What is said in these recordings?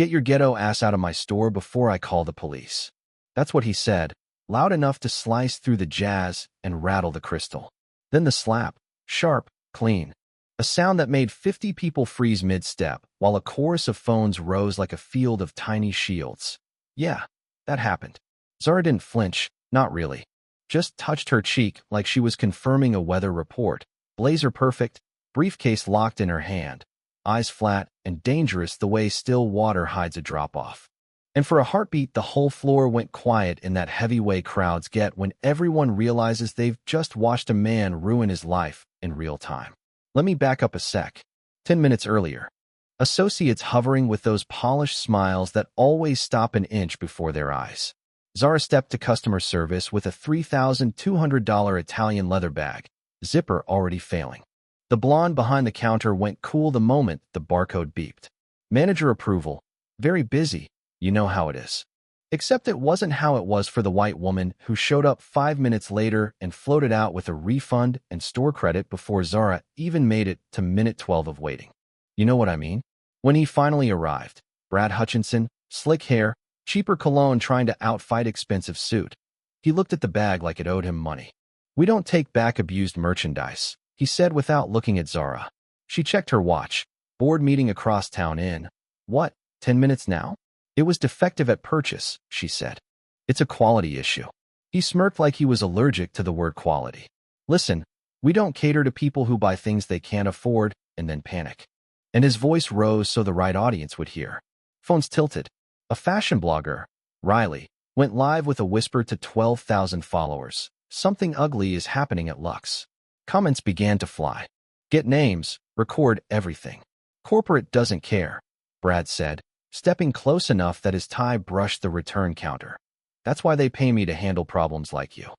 "Get your ghetto ass out of my store before I call the police." That's what he said, loud enough to slice through the jazz and rattle the crystal. Then the slap, sharp, clean. A sound that made 50 people freeze mid-step, while a chorus of phones rose like a field of tiny shields. Yeah, that happened. Zara didn't flinch, not really. Just touched her cheek like she was confirming a weather report. Blazer perfect, briefcase locked in her hand. Eyes flat and dangerous the way still water hides a drop-off. And for a heartbeat, the whole floor went quiet in that heavy way crowds get when everyone realizes they've just watched a man ruin his life in real time. Let me back up a sec. 10 minutes earlier. Associates hovering with those polished smiles that always stop an inch before their eyes. Zara stepped to customer service with a $3,200 Italian leather bag, zipper already failing. The blonde behind the counter went cool the moment the barcode beeped. Manager approval. Very busy. You know how it is. Except it wasn't how it was for the white woman who showed up 5 minutes later and floated out with a refund and store credit before Zara even made it to minute 12 of waiting. You know what I mean? When he finally arrived, Brad Hutchinson, slick hair, cheaper cologne trying to outfight expensive suit. He looked at the bag like it owed him money. "We don't take back abused merchandise," he said without looking at Zara. She checked her watch. Board meeting across town in, what, 10 minutes now? "It was defective at purchase," she said. "It's a quality issue." He smirked like he was allergic to the word quality. "Listen, we don't cater to people who buy things they can't afford and then panic." And his voice rose so the right audience would hear. Phones tilted. A fashion blogger, Riley, went live with a whisper to 12,000 followers. "Something ugly is happening at Lux." Comments began to fly. "Get names, record everything." "Corporate doesn't care," Brad said, stepping close enough that his tie brushed the return counter. "That's why they pay me to handle problems like you."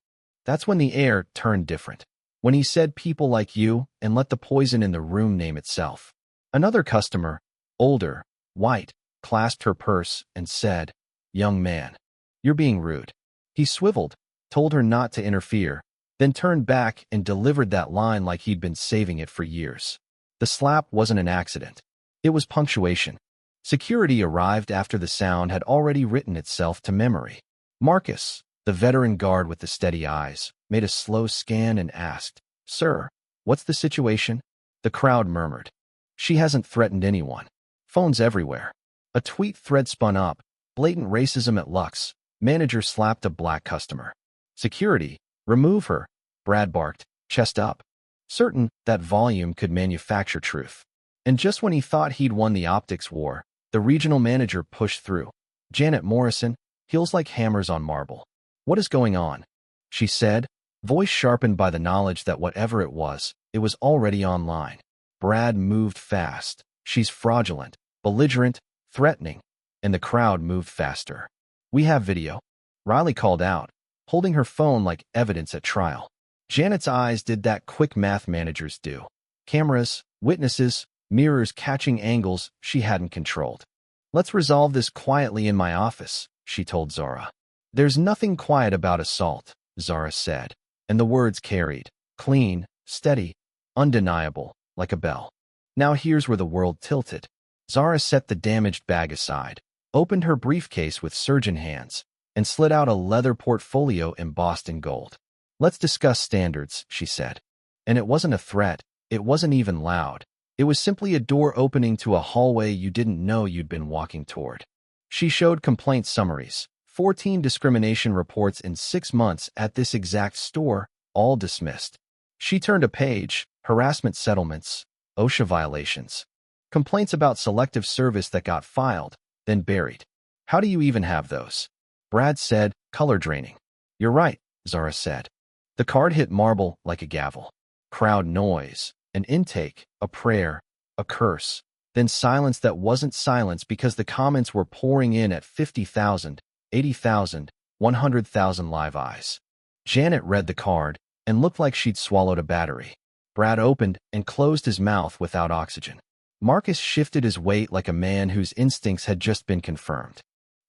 That's when the air turned different. When he said people like you and let the poison in the room name itself. Another customer, older, white, clasped her purse and said, "Young man, you're being rude." He swiveled, told her not to interfere, then turned back and delivered that line like he'd been saving it for years. The slap wasn't an accident. It was punctuation. Security arrived after the sound had already written itself to memory. Marcus, the veteran guard with the steady eyes, made a slow scan and asked, "Sir, what's the situation?" The crowd murmured. "She hasn't threatened anyone." Phones everywhere. A tweet thread spun up. "Blatant racism at Lux. Manager slapped a black customer." "Security, remove her," Brad barked, chest up. Certain that volume could manufacture truth. And just when he thought he'd won the optics war, the regional manager pushed through. "Janet Morrison, heels like hammers on marble." "What is going on?" she said, voice sharpened by the knowledge that whatever it was already online. Brad moved fast. "She's fraudulent, belligerent, threatening." And the crowd moved faster. "We have video," Riley called out, holding her phone like evidence at trial. Janet's eyes did that quick math managers do. Cameras, witnesses, mirrors catching angles she hadn't controlled. "Let's resolve this quietly in my office," she told Zara. "There's nothing quiet about assault," Zara said, and the words carried. Clean, steady, undeniable, like a bell. Now here's where the world tilted. Zara set the damaged bag aside, opened her briefcase with surgeon hands, and slid out a leather portfolio embossed in gold. "Let's discuss standards," she said. And it wasn't a threat. It wasn't even loud. It was simply a door opening to a hallway you didn't know you'd been walking toward. She showed complaint summaries. 14 discrimination reports in 6 months at this exact store, all dismissed. She turned a page. Harassment settlements, OSHA violations. Complaints about selective service that got filed, then buried. "How do you even have those?" Brad said, color draining. "You're right," Zara said. The card hit marble like a gavel. Crowd noise, an intake, a prayer, a curse, then silence that wasn't silence because the comments were pouring in at 50,000, 80,000, 100,000 live eyes. Janet read the card and looked like she'd swallowed a battery. Brad opened and closed his mouth without oxygen. Marcus shifted his weight like a man whose instincts had just been confirmed.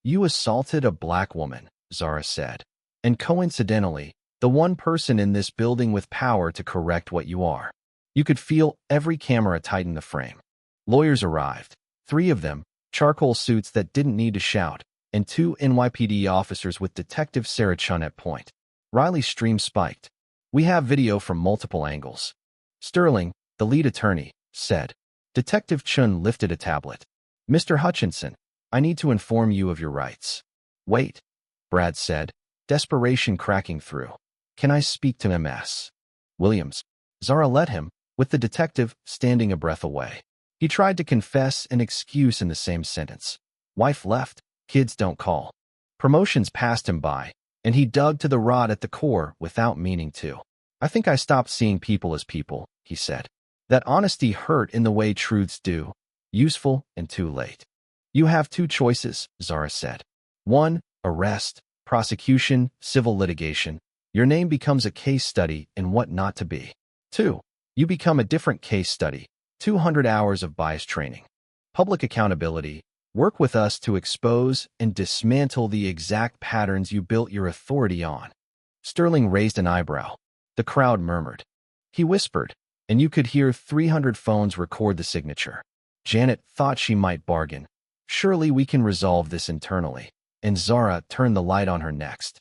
"You assaulted a black woman," Zara said. "And coincidentally, the one person in this building with power to correct what you are." You could feel every camera tighten the frame. Lawyers arrived. 3 of them, charcoal suits that didn't need to shout, and 2 NYPD officers with Detective Sarah Chun at point. Riley's stream spiked. "We have video from multiple angles." Sterling, the lead attorney, said. Detective Chun lifted a tablet. "Mr. Hutchinson, I need to inform you of your rights." "Wait," Brad said, desperation cracking through. "Can I speak to MS Williams?" Zara let him, with the detective standing a breath away. He tried to confess an excuse in the same sentence. Wife left, kids don't call. Promotions passed him by, and he dug to the rot at the core without meaning to. "I think I stopped seeing people as people," he said. That honesty hurt in the way truths do, useful and too late. "You have 2 choices," Zara said. 1, arrest, prosecution, civil litigation. Your name becomes a case study in what not to be. 2, you become a different case study, 200 hours of bias training. Public accountability. Work with us to expose and dismantle the exact patterns you built your authority on. Sterling raised an eyebrow. The crowd murmured. He whispered, and you could hear 300 phones record the signature. Janet thought she might bargain. "Surely we can resolve this internally." And Zara turned the light on her next.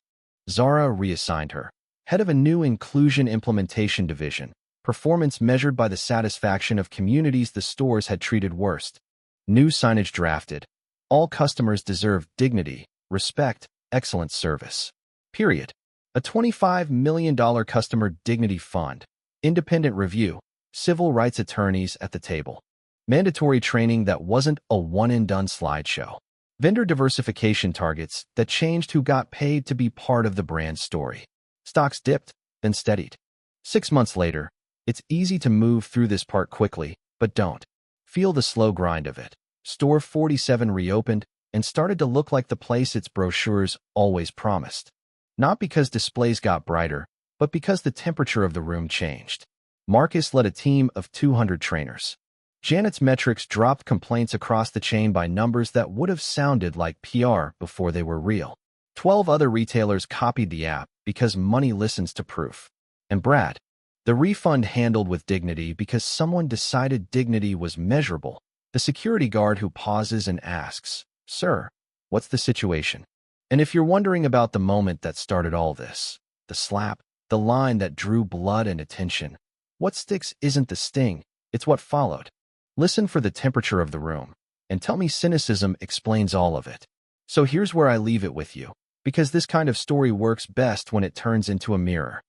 Zara reassigned her, head of a new inclusion implementation division, performance measured by the satisfaction of communities the stores had treated worst. New signage drafted. All customers deserve dignity, respect, excellent service. Period. A $25 million customer dignity fund. Independent review. Civil rights attorneys at the table. Mandatory training that wasn't a one-and-done slideshow. Vendor diversification targets that changed who got paid to be part of the brand story. Stocks dipped, then steadied. 6 months later, it's easy to move through this part quickly, but don't. Feel the slow grind of it. Store 47 reopened and started to look like the place its brochures always promised. Not because displays got brighter, but because the temperature of the room changed. Marcus led a team of 200 trainers. Janet's metrics dropped complaints across the chain by numbers that would have sounded like PR before they were real. 12 other retailers copied the app because money listens to proof. And Brad, the refund handled with dignity because someone decided dignity was measurable. The security guard who pauses and asks, "Sir, what's the situation?" And if you're wondering about the moment that started all this, the slap, the line that drew blood and attention, what sticks isn't the sting, it's what followed. Listen for the temperature of the room, and tell me cynicism explains all of it. So here's where I leave it with you, because this kind of story works best when it turns into a mirror.